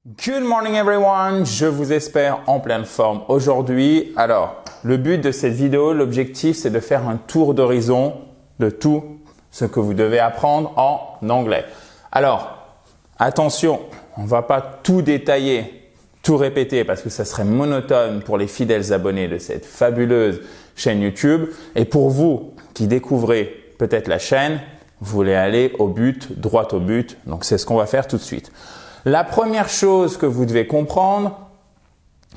Good morning everyone, je vous espère en pleine forme aujourd'hui. Alors, le but de cette vidéo, l'objectif, c'est de faire un tour d'horizon de tout ce que vous devez apprendre en anglais. Alors, attention, on ne va pas tout détailler, tout répéter parce que ça serait monotone pour les fidèles abonnés de cette fabuleuse chaîne YouTube. Et pour vous qui découvrez peut-être la chaîne, vous voulez aller au but, droit au but. Donc, c'est ce qu'on va faire tout de suite. La première chose que vous devez comprendre,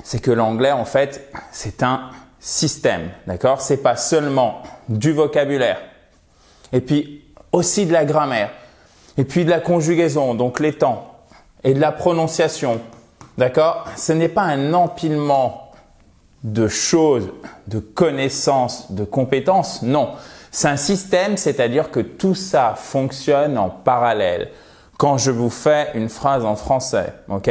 c'est que l'anglais, en fait, c'est un système, d'accord? C'est pas seulement du vocabulaire, et puis aussi de la grammaire, et puis de la conjugaison, donc les temps, et de la prononciation, d'accord? Ce n'est pas un empilement de choses, de connaissances, de compétences, non. C'est un système, c'est-à-dire que tout ça fonctionne en parallèle. Quand je vous fais une phrase en français, ok?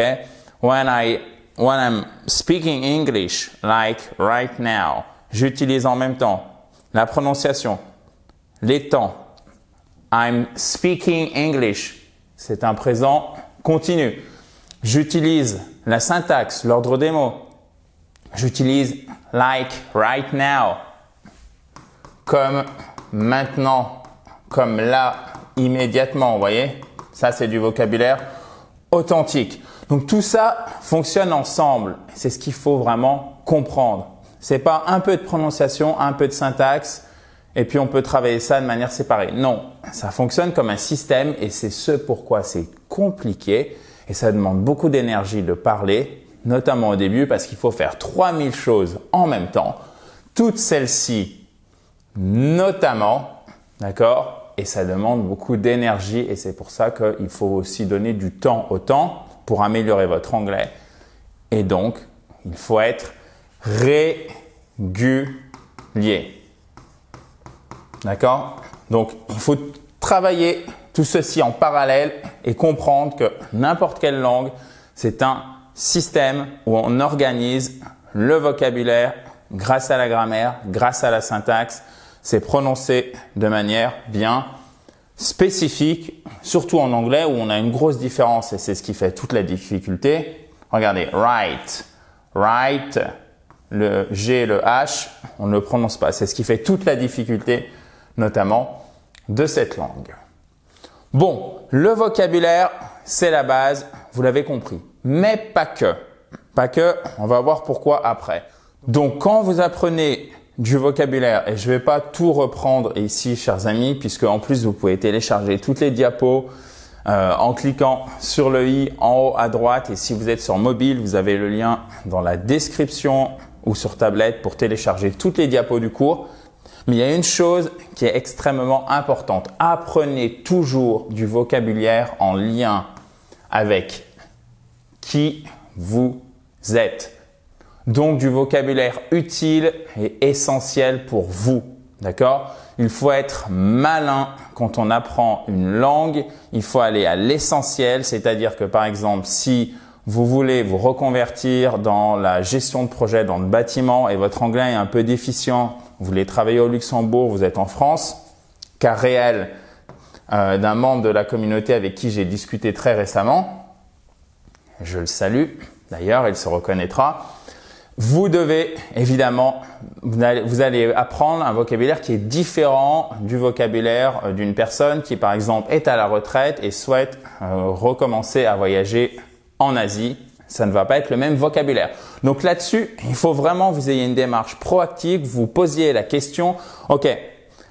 When I'm speaking English, like right now, j'utilise en même temps la prononciation, les temps. I'm speaking English, c'est un présent continu. J'utilise la syntaxe, l'ordre des mots. J'utilise like right now, comme maintenant, comme là, immédiatement, vous voyez? Ça, c'est du vocabulaire authentique. Donc, tout ça fonctionne ensemble. C'est ce qu'il faut vraiment comprendre. C'est pas un peu de prononciation, un peu de syntaxe, et puis on peut travailler ça de manière séparée. Non, ça fonctionne comme un système et c'est ce pourquoi c'est compliqué et ça demande beaucoup d'énergie de parler, notamment au début parce qu'il faut faire 3000 choses en même temps. Toutes celles-ci, notamment, d'accord? Et ça demande beaucoup d'énergie et c'est pour ça qu'il faut aussi donner du temps au temps pour améliorer votre anglais. Et donc, il faut être régulier. D'accord? Donc, il faut travailler tout ceci en parallèle et comprendre que n'importe quelle langue, c'est un système où on organise le vocabulaire grâce à la grammaire, grâce à la syntaxe. C'est prononcé de manière bien spécifique, surtout en anglais où on a une grosse différence et c'est ce qui fait toute la difficulté. Regardez, right, right, le G et le H, on ne le prononce pas. C'est ce qui fait toute la difficulté, notamment de cette langue. Bon, le vocabulaire, c'est la base, vous l'avez compris. Mais pas que. Pas que, on va voir pourquoi après. Donc, quand vous apprenez du vocabulaire, et je ne vais pas tout reprendre ici, chers amis, puisque en plus, vous pouvez télécharger toutes les diapos en cliquant sur le i en haut à droite. Et si vous êtes sur mobile, vous avez le lien dans la description ou sur tablette pour télécharger toutes les diapos du cours. Mais il y a une chose qui est extrêmement importante. Apprenez toujours du vocabulaire en lien avec qui vous êtes. Donc, du vocabulaire utile et essentiel pour vous. D'accord? Il faut être malin quand on apprend une langue. Il faut aller à l'essentiel. C'est-à-dire que, par exemple, si vous voulez vous reconvertir dans la gestion de projet dans le bâtiment et votre anglais est un peu déficient, vous voulez travailler au Luxembourg, vous êtes en France, cas réel d'un membre de la communauté avec qui j'ai discuté très récemment, je le salue, d'ailleurs, il se reconnaîtra. Vous devez évidemment, vous allez apprendre un vocabulaire qui est différent du vocabulaire d'une personne qui par exemple est à la retraite et souhaite recommencer à voyager en Asie. Ça ne va pas être le même vocabulaire. Donc là-dessus, il faut vraiment que vous ayez une démarche proactive, vous posiez la question, ok,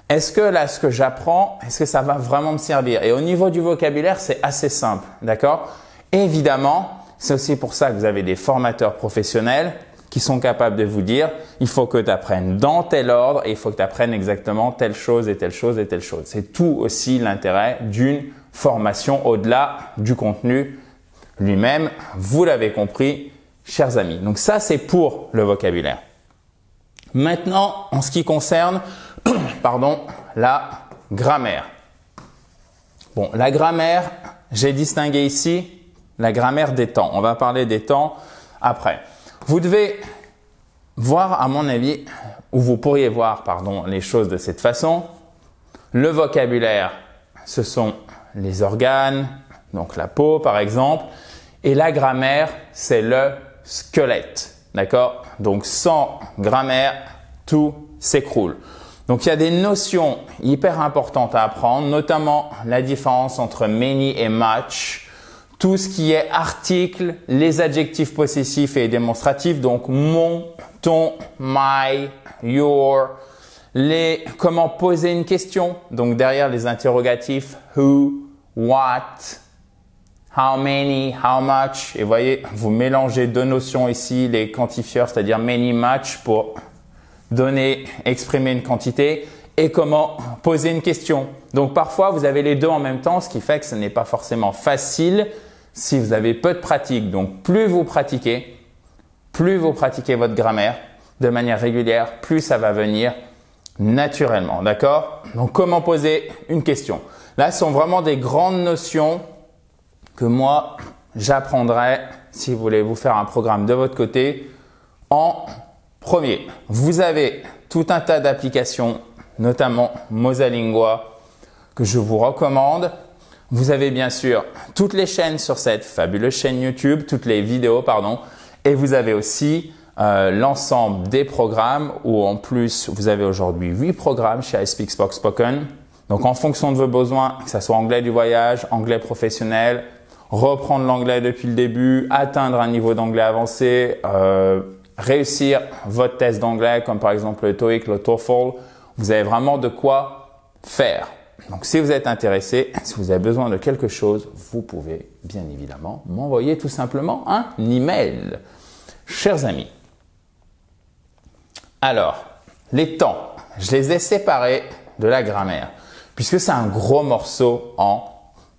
est-ce que là ce que j'apprends, est-ce que ça va vraiment me servir? Et au niveau du vocabulaire, c'est assez simple, d'accord? Évidemment, c'est aussi pour ça que vous avez des formateurs professionnels qui sont capables de vous dire, il faut que tu apprennes dans tel ordre et il faut que tu apprennes exactement telle chose et telle chose et telle chose. C'est tout aussi l'intérêt d'une formation au-delà du contenu lui-même. Vous l'avez compris, chers amis. Donc ça, c'est pour le vocabulaire. Maintenant, en ce qui concerne la grammaire. Bon, la grammaire, j'ai distingué ici la grammaire des temps. On va parler des temps après. Vous devez voir, à mon avis, ou vous pourriez voir, les choses de cette façon. Le vocabulaire, ce sont les organes, donc la peau par exemple, Et la grammaire, c'est le squelette. D'accord? Donc, sans grammaire, tout s'écroule. Donc, il y a des notions hyper importantes à apprendre, notamment la différence entre many et much. Tout ce qui est article, les adjectifs possessifs et démonstratifs, donc mon, ton, my, your, comment poser une question, donc derrière les interrogatifs who, what, how many, how much. Et voyez, vous mélangez deux notions ici, les quantifieurs, c'est-à-dire many, much pour exprimer une quantité et comment poser une question. Donc parfois, vous avez les deux en même temps, ce qui fait que ce n'est pas forcément facile si vous avez peu de pratique. Donc plus vous pratiquez votre grammaire de manière régulière, plus ça va venir naturellement. D'accord? Donc comment poser une question? Là, ce sont vraiment des grandes notions que moi, j'apprendrai si vous voulez vous faire un programme de votre côté. En premier, vous avez tout un tas d'applications, notamment Mosalingua, que je vous recommande. Vous avez bien sûr toutes les chaînes sur cette fabuleuse chaîne YouTube, toutes les vidéos, pardon. Et vous avez aussi l'ensemble des programmes où en plus, vous avez aujourd'hui 8 programmes chez iSpeak Spoken. Donc, en fonction de vos besoins, que ce soit anglais du voyage, anglais professionnel, reprendre l'anglais depuis le début, atteindre un niveau d'anglais avancé, réussir votre test d'anglais comme par exemple le TOEIC, le TOEFL, vous avez vraiment de quoi faire. Donc, si vous êtes intéressé, si vous avez besoin de quelque chose, vous pouvez bien évidemment m'envoyer tout simplement un email. Chers amis, alors, les temps, je les ai séparés de la grammaire puisque c'est un gros morceau en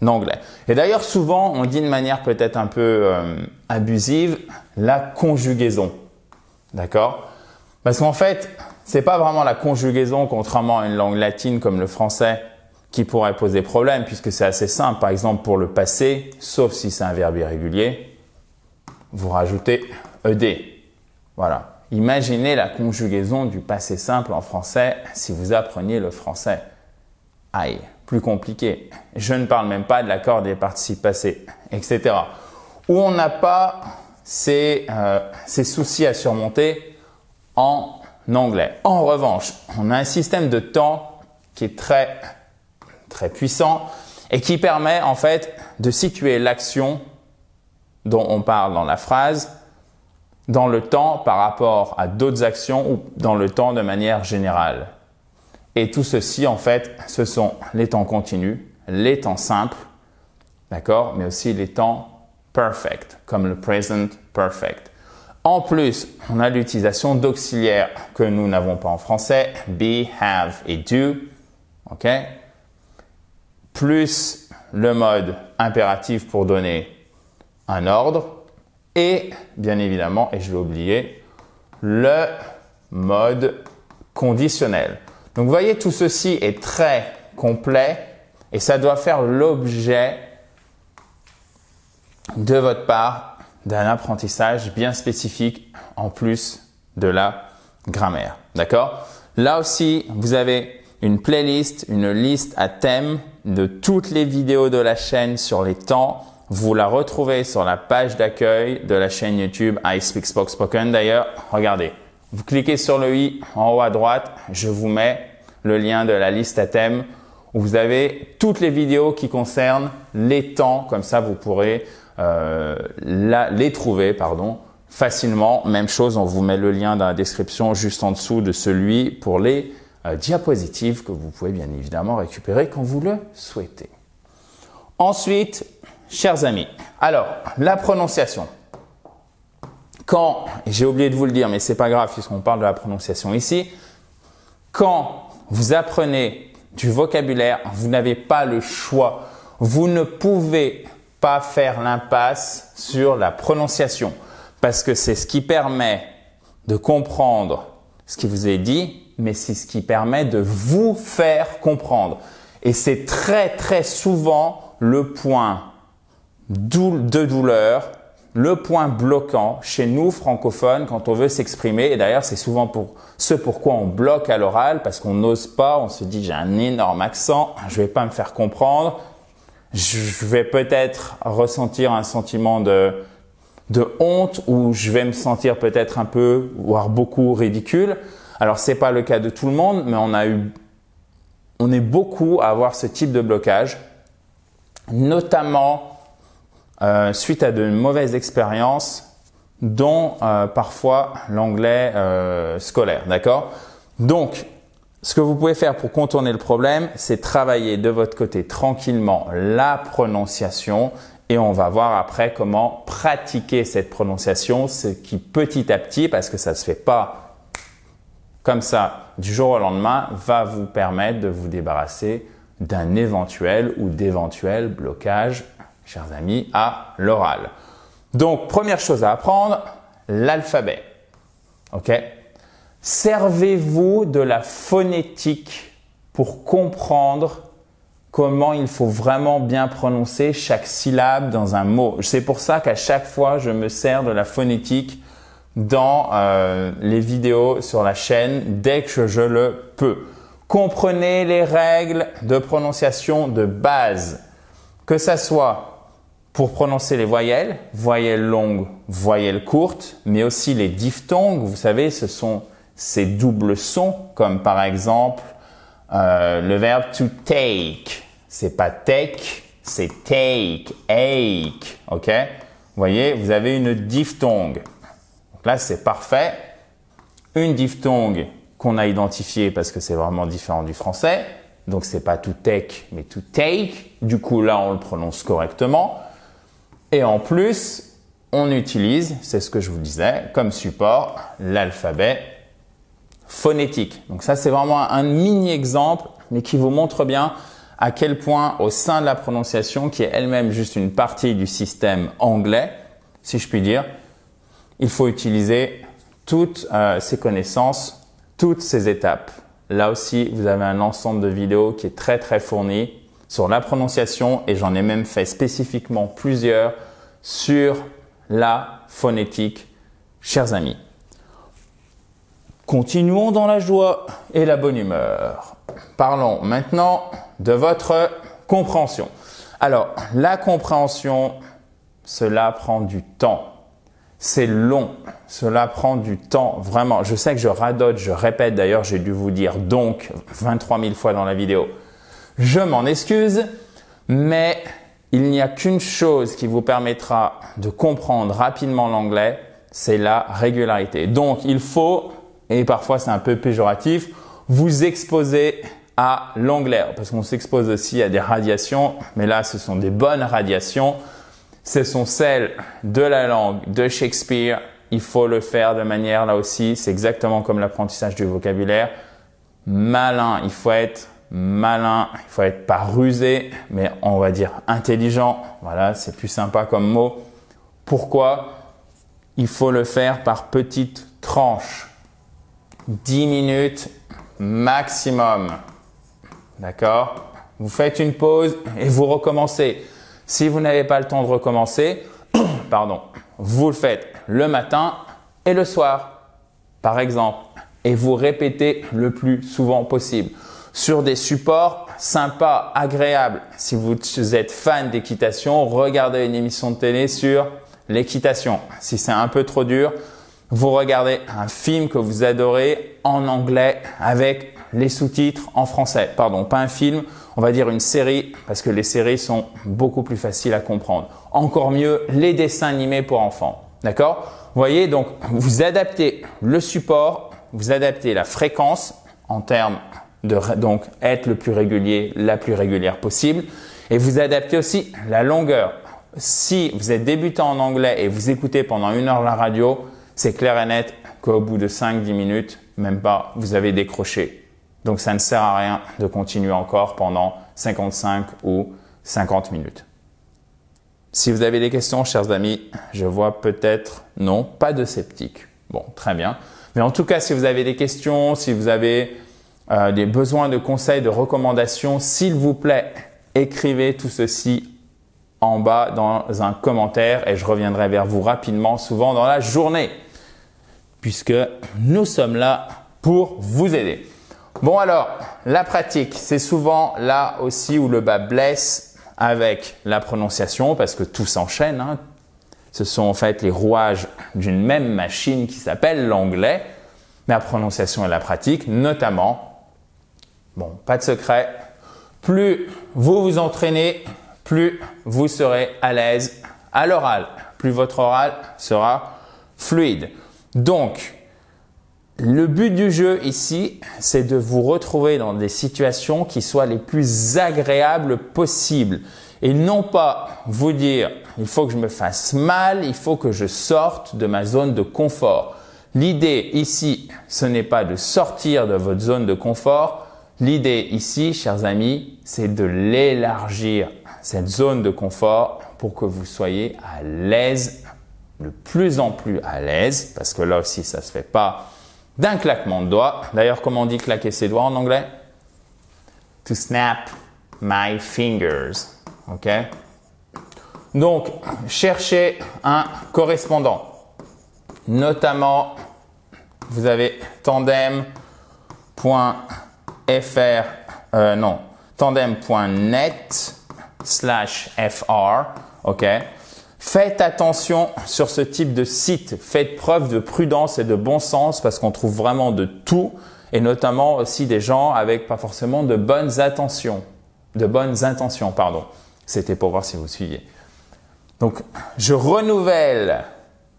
anglais. Et d'ailleurs, souvent, on dit de manière peut-être un peu abusive, la conjugaison. D'accord? Parce qu'en fait, c'est pas vraiment la conjugaison, contrairement à une langue latine comme le français, qui pourrait poser problème puisque c'est assez simple. Par exemple, pour le passé, sauf si c'est un verbe irrégulier, vous rajoutez ed. Voilà. Imaginez la conjugaison du passé simple en français si vous appreniez le français. Aïe, plus compliqué. Je ne parle même pas de l'accord des participes passés, etc. Où on n'a pas ces soucis à surmonter en anglais. En revanche, on a un système de temps qui est très puissant et qui permet en fait de situer l'action dont on parle dans la phrase dans le temps par rapport à d'autres actions ou dans le temps de manière générale. Et tout ceci, en fait, ce sont les temps continus, les temps simples, d'accord, mais aussi les temps perfect, comme le present perfect. En plus, on a l'utilisation d'auxiliaires que nous n'avons pas en français, be, have et do, ok, plus le mode impératif pour donner un ordre et bien évidemment, et je l'ai oublié, le mode conditionnel. Donc, vous voyez, tout ceci est très complet et ça doit faire l'objet de votre part d'un apprentissage bien spécifique en plus de la grammaire. D'accord? Là aussi, vous avez une playlist, une liste à thème de toutes les vidéos de la chaîne sur les temps. Vous la retrouvez sur la page d'accueil de la chaîne YouTube iSpeak Spoken. D'ailleurs, regardez, vous cliquez sur le i en haut à droite, je vous mets le lien de la liste à thème où vous avez toutes les vidéos qui concernent les temps. Comme ça, vous pourrez les trouver facilement. Même chose, on vous met le lien dans la description juste en dessous de celui pour les diapositives que vous pouvez bien évidemment récupérer quand vous le souhaitez. Ensuite, chers amis, alors la prononciation. J'ai oublié de vous le dire, mais c'est pas grave puisqu'on parle de la prononciation ici, quand vous apprenez du vocabulaire, vous n'avez pas le choix. Vous ne pouvez pas faire l'impasse sur la prononciation parce que c'est ce qui permet de comprendre ce qui vous est dit, mais c'est ce qui permet de vous faire comprendre. Et c'est très souvent le point de douleur, le point bloquant chez nous francophones quand on veut s'exprimer. Et d'ailleurs, c'est souvent ce pourquoi on bloque à l'oral parce qu'on n'ose pas, on se dit j'ai un énorme accent, je vais pas me faire comprendre. je vais peut-être ressentir un sentiment de honte ou je vais me sentir peut-être un peu, voire beaucoup ridicule. Alors, c'est pas le cas de tout le monde, mais on est beaucoup à avoir ce type de blocage, notamment suite à de mauvaises expériences, dont parfois l'anglais scolaire, d'accord? Donc, ce que vous pouvez faire pour contourner le problème, c'est travailler de votre côté tranquillement la prononciation et on va voir après comment pratiquer cette prononciation, ce qui petit à petit, parce que ça ne se fait pas comme ça du jour au lendemain, va vous permettre de vous débarrasser d'un éventuel ou d'éventuels blocages, chers amis, à l'oral. Donc, première chose à apprendre, l'alphabet. Ok? Servez-vous de la phonétique pour comprendre comment il faut vraiment bien prononcer chaque syllabe dans un mot. C'est pour ça qu'à chaque fois, je me sers de la phonétique dans les vidéos sur la chaîne dès que je le peux. Comprenez les règles de prononciation de base, que ça soit pour prononcer les voyelles, voyelles longues, voyelles courtes, mais aussi les diphtongues. Vous savez, ce sont ces doubles sons, comme par exemple le verbe to take. C'est pas take, c'est take, ache. Ok? Vous voyez, vous avez une diphtongue. Donc là, c'est parfait. Une diphtongue qu'on a identifiée parce que c'est vraiment différent du français. Donc, c'est pas to take, mais to take. Du coup, là, on le prononce correctement. Et en plus, on utilise, c'est ce que je vous disais, comme support, l'alphabet phonétique. Donc ça, c'est vraiment un mini exemple, mais qui vous montre bien à quel point au sein de la prononciation, qui est elle-même juste une partie du système anglais, si je puis dire, il faut utiliser toutes ces connaissances, toutes ces étapes. Là aussi, vous avez un ensemble de vidéos qui est très très fourni sur la prononciation et j'en ai même fait spécifiquement plusieurs sur la phonétique, chers amis. Continuons dans la joie et la bonne humeur. Parlons maintenant de votre compréhension. Alors, la compréhension, cela prend du temps. C'est long, cela prend du temps, vraiment. Je sais que je radote, je répète, d'ailleurs j'ai dû vous dire donc 23 000 fois dans la vidéo. Je m'en excuse, mais il n'y a qu'une chose qui vous permettra de comprendre rapidement l'anglais, c'est la régularité. Donc il faut, et parfois c'est un peu péjoratif, vous exposer à l'anglais. Parce qu'on s'expose aussi à des radiations, mais là ce sont des bonnes radiations. Ce sont celles de la langue de Shakespeare. Il faut le faire de manière, là aussi, c'est exactement comme l'apprentissage du vocabulaire. Malin, il faut être malin, il faut être pas rusé, mais on va dire intelligent. Voilà, c'est plus sympa comme mot. Pourquoi? Il faut le faire par petites tranches. 10 minutes maximum. D'accord? Vous faites une pause et vous recommencez. Si vous n'avez pas le temps de recommencer, pardon, vous le faites le matin et le soir, par exemple, et vous répétez le plus souvent possible sur des supports sympas, agréables. Si vous êtes fan d'équitation, regardez une émission de télé sur l'équitation. Si c'est un peu trop dur, vous regardez un film que vous adorez en anglais avec les sous-titres en français. Pardon, pas un film, on va dire une série parce que les séries sont beaucoup plus faciles à comprendre. Encore mieux, les dessins animés pour enfants. D'accord? Vous voyez, donc vous adaptez le support, vous adaptez la fréquence en termes de donc être le plus régulier, la plus régulière possible et vous adaptez aussi la longueur. Si vous êtes débutant en anglais et vous écoutez pendant 1 heure la radio, c'est clair et net qu'au bout de 5-10 minutes, même pas, vous avez décroché. Donc, ça ne sert à rien de continuer encore pendant 55 ou 50 minutes. Si vous avez des questions, chers amis, je vois peut-être non, pas de sceptiques. Bon, très bien. Mais en tout cas, si vous avez des questions, si vous avez des besoins de conseils, de recommandations, s'il vous plaît, écrivez tout ceci en bas dans un commentaire et je reviendrai vers vous rapidement, souvent dans la journée, puisque nous sommes là pour vous aider. Bon alors, la pratique, c'est souvent là aussi où le bas blesse avec la prononciation parce que tout s'enchaîne, hein. Ce sont en fait les rouages d'une même machine qui s'appelle l'anglais, mais la prononciation et la pratique, notamment, bon, pas de secret, plus vous vous entraînez, plus vous serez à l'aise à l'oral, plus votre oral sera fluide. Donc, le but du jeu ici, c'est de vous retrouver dans des situations qui soient les plus agréables possibles. Et non pas vous dire, il faut que je me fasse mal, il faut que je sorte de ma zone de confort. L'idée ici, ce n'est pas de sortir de votre zone de confort. L'idée ici, chers amis, c'est de l'élargir, cette zone de confort, pour que vous soyez à l'aise, de plus en plus à l'aise, parce que là aussi, ça ne se fait pas d'un claquement de doigts. D'ailleurs, comment on dit claquer ses doigts en anglais? To snap my fingers. Ok? Donc, cherchez un correspondant. Notamment, vous avez tandem.net/fr. Ok? Faites attention sur ce type de site. Faites preuve de prudence et de bon sens parce qu'on trouve vraiment de tout et notamment aussi des gens avec pas forcément de bonnes intentions. C'était pour voir si vous suiviez. Donc, je renouvelle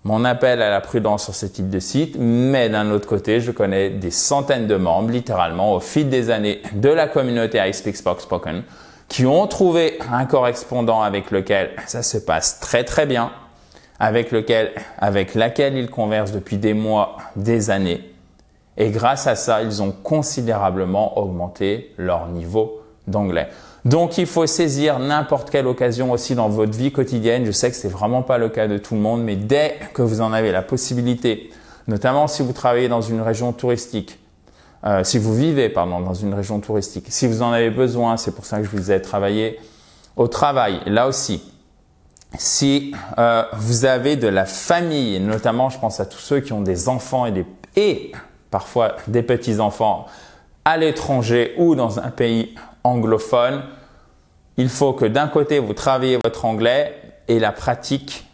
mon appel à la prudence sur ce type de site, mais d'un autre côté, je connais des centaines de membres, littéralement, au fil des années de la communauté I Speak Spoken, qui ont trouvé un correspondant avec lequel ça se passe très très bien, avec laquelle ils conversent depuis des mois, des années. Et grâce à ça, ils ont considérablement augmenté leur niveau d'anglais. Donc, il faut saisir n'importe quelle occasion aussi dans votre vie quotidienne. Je sais que c'est vraiment pas le cas de tout le monde, mais dès que vous en avez la possibilité, notamment si vous travaillez dans une région touristique, si vous vivez dans une région touristique, si vous en avez besoin, c'est pour ça que je vous disais travailler au travail. Là aussi, si vous avez de la famille, notamment je pense à tous ceux qui ont des enfants et parfois des petits-enfants à l'étranger ou dans un pays anglophone, il faut que d'un côté, vous travaillez votre anglais et la pratique,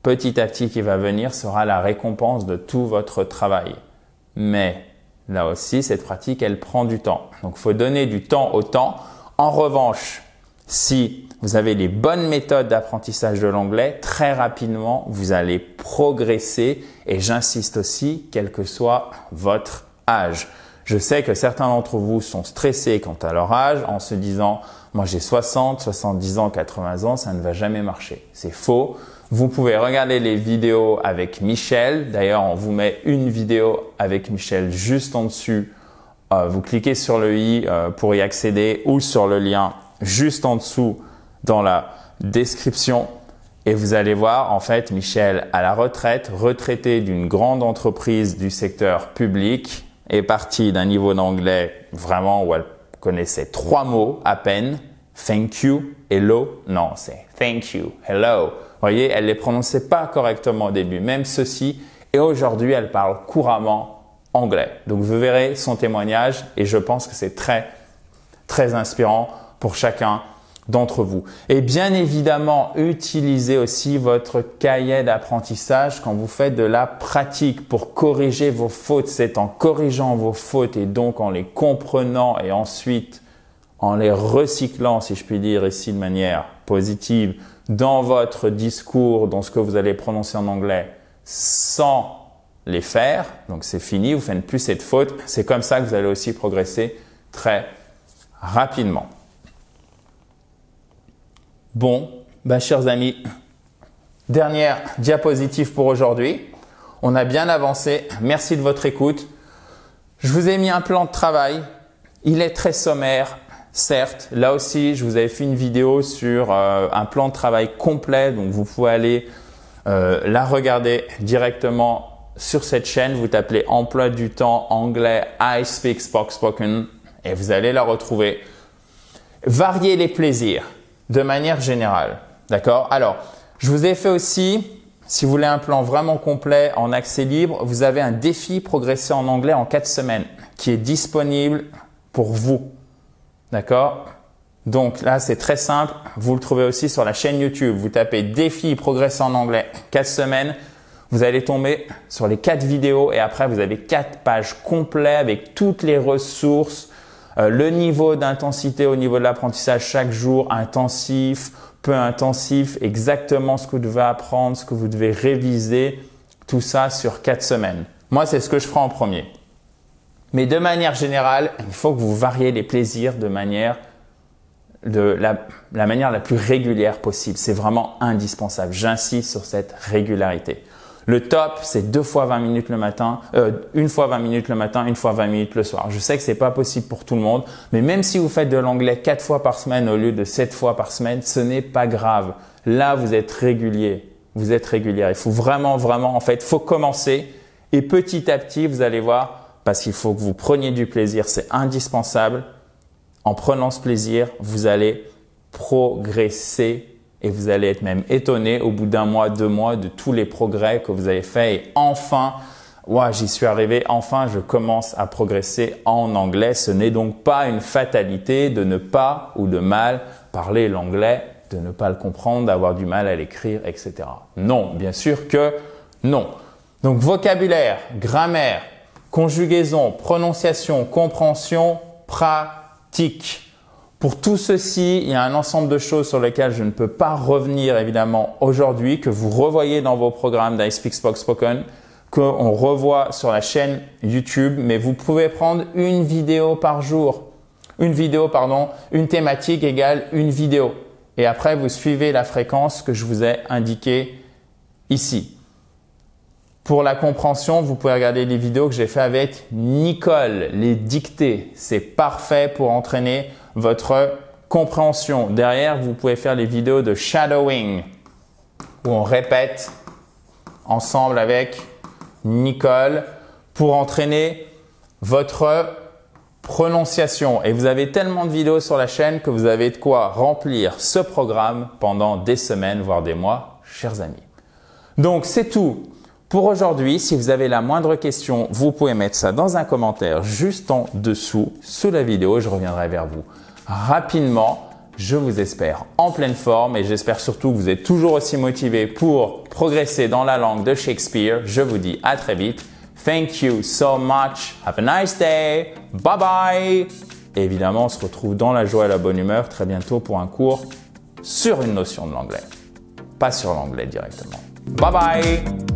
petit à petit qui va venir, sera la récompense de tout votre travail. Mais là aussi, cette pratique, elle prend du temps. Donc, il faut donner du temps au temps. En revanche, si vous avez les bonnes méthodes d'apprentissage de l'anglais, très rapidement, vous allez progresser et j'insiste aussi, quel que soit votre âge. Je sais que certains d'entre vous sont stressés quant à leur âge en se disant « moi j'ai 60, 70 ans, 80 ans, ça ne va jamais marcher ». C'est faux. Vous pouvez regarder les vidéos avec Michel. D'ailleurs, on vous met une vidéo avec Michel juste en dessus. Vous cliquez sur le i pour y accéder ou sur le lien juste en dessous dans la description. Et vous allez voir, en fait, Michel à la retraite, retraité d'une grande entreprise du secteur public, est partie d'un niveau d'anglais vraiment où elle connaissait 3 mots à peine. Thank you, hello. Non, c'est thank you, hello. Vous voyez, elle ne les prononçait pas correctement au début, même ceci. Et aujourd'hui, elle parle couramment anglais. Donc, vous verrez son témoignage et je pense que c'est très, très inspirant pour chacun d'entre vous. Et bien évidemment, utilisez aussi votre cahier d'apprentissage quand vous faites de la pratique pour corriger vos fautes. C'est en corrigeant vos fautes et donc en les comprenant et ensuite en les recyclant, si je puis dire ici de manière positive, dans votre discours, dans ce que vous allez prononcer en anglais, sans les faire. Donc c'est fini, vous faites plus cette faute. C'est comme ça que vous allez aussi progresser très rapidement. Bon, chers amis, dernière diapositive pour aujourd'hui. On a bien avancé. Merci de votre écoute. Je vous ai mis un plan de travail. Il est très sommaire, certes. Là aussi, je vous avais fait une vidéo sur un plan de travail complet. Donc, vous pouvez aller la regarder directement sur cette chaîne. Vous tapez emploi du temps anglais I Speak Spoken et vous allez la retrouver. Variez les plaisirs. De manière générale, d'accord? Alors, je vous ai fait aussi, si vous voulez un plan vraiment complet en accès libre, vous avez un défi progresser en anglais en 4 semaines qui est disponible pour vous, d'accord? Donc là, c'est très simple. Vous le trouvez aussi sur la chaîne YouTube. Vous tapez défi progresser en anglais 4 semaines. Vous allez tomber sur les 4 vidéos et après, vous avez 4 pages complètes avec toutes les ressources, le niveau d'intensité au niveau de l'apprentissage chaque jour, intensif, peu intensif, exactement ce que vous devez apprendre, ce que vous devez réviser, tout ça sur 4 semaines. Moi, c'est ce que je ferai en premier. Mais de manière générale, il faut que vous variez les plaisirs de la manière la plus régulière possible. C'est vraiment indispensable. J'insiste sur cette régularité. Le top, c'est 2 fois 20 minutes le matin, 1 fois 20 minutes le matin, 1 fois 20 minutes le soir. Je sais que c'est pas possible pour tout le monde, mais même si vous faites de l'anglais 4 fois par semaine au lieu de 7 fois par semaine, ce n'est pas grave. Là, vous êtes régulier. Vous êtes régulier. Il faut vraiment, en fait, faut commencer et petit à petit, vous allez voir, parce qu'il faut que vous preniez du plaisir, c'est indispensable. En prenant ce plaisir, vous allez progresser et vous allez être même étonné au bout d'1 mois, 2 mois de tous les progrès que vous avez faits. Et enfin, j'y suis arrivé, enfin je commence à progresser en anglais. Ce n'est donc pas une fatalité de ne pas ou de mal parler l'anglais, de ne pas le comprendre, d'avoir du mal à l'écrire, etc. Non, bien sûr que non. Donc vocabulaire, grammaire, conjugaison, prononciation, compréhension, pratique. Pour tout ceci, il y a un ensemble de choses sur lesquelles je ne peux pas revenir évidemment aujourd'hui, que vous revoyez dans vos programmes d'iSpeak Spoken, qu'on revoit sur la chaîne YouTube, mais vous pouvez prendre une vidéo par jour. Une thématique égale une vidéo. Et après, vous suivez la fréquence que je vous ai indiquée ici. Pour la compréhension, vous pouvez regarder les vidéos que j'ai fait avec Nicole, les dictées. C'est parfait pour entraîner votre compréhension. Derrière, vous pouvez faire les vidéos de shadowing où on répète ensemble avec Nicole pour entraîner votre prononciation. Et vous avez tellement de vidéos sur la chaîne que vous avez de quoi remplir ce programme pendant des semaines, voire des mois, chers amis. Donc, c'est tout. Pour aujourd'hui, si vous avez la moindre question, vous pouvez mettre ça dans un commentaire juste en dessous, sous la vidéo. Je reviendrai vers vous rapidement. Je vous espère en pleine forme et j'espère surtout que vous êtes toujours aussi motivé pour progresser dans la langue de Shakespeare. Je vous dis à très vite. Thank you so much. Have a nice day. Bye bye. Et évidemment, on se retrouve dans la joie et la bonne humeur très bientôt pour un cours sur une notion de l'anglais. Pas sur l'anglais directement. Bye bye.